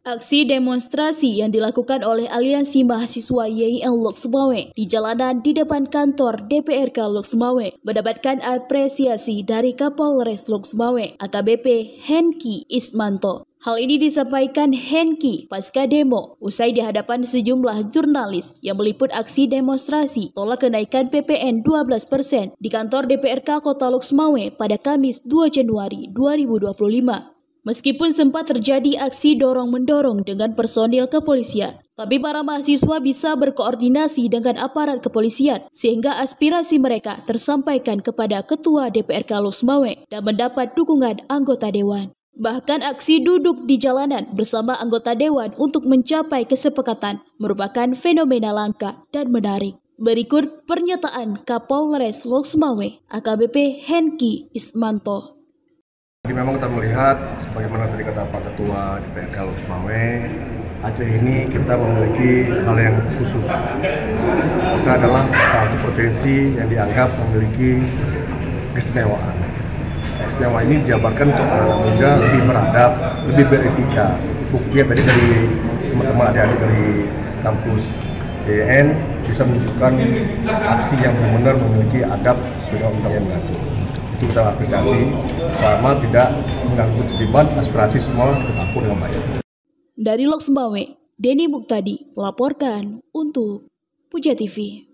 Aksi demonstrasi yang dilakukan oleh Aliansi Mahasiswa YIN Lok Sumawe di jalanan di depan kantor DPRK Lok Sumawe mendapatkan apresiasi dari Kapolres Lok Sumawe AKBP Henki Ismanto. Hal ini disampaikan Henki pasca demo usai di hadapan sejumlah jurnalis yang meliput aksi demonstrasi tolak kenaikan PPN 12% di kantor DPRK Kota Lok Sumawe pada Kamis 2 Januari 2025. Meskipun sempat terjadi aksi dorong-mendorong dengan personil kepolisian, tapi para mahasiswa bisa berkoordinasi dengan aparat kepolisian sehingga aspirasi mereka tersampaikan kepada Ketua DPRK Lok Sumawe dan mendapat dukungan anggota dewan. Bahkan aksi duduk di jalanan bersama anggota dewan untuk mencapai kesepakatan merupakan fenomena langka dan menarik. Berikut pernyataan Kapolres Lok Sumawe AKBP Henki Ismanto. Jadi memang kita melihat, sebagaimana tadi kata Pak Ketua DPRK Lok Sumawe, Aceh ini kita memiliki hal yang khusus. Kita adalah satu provinsi yang dianggap memiliki keistimewaan. Keistimewaan ini dijabarkan untuk anak muda lebih beradab, lebih beretika. Buktinya tadi dari teman-teman adik-adik dari kampus YIN bisa menunjukkan aksi yang benar-benar memiliki adab sudah undang yang mengatur. Itu kita apresiasi selama tidak mengganggu terlibat aspirasi semua tertampung dengan baik. Dari Lok Sumawe, Denny Muktadi melaporkan untuk Puja TV.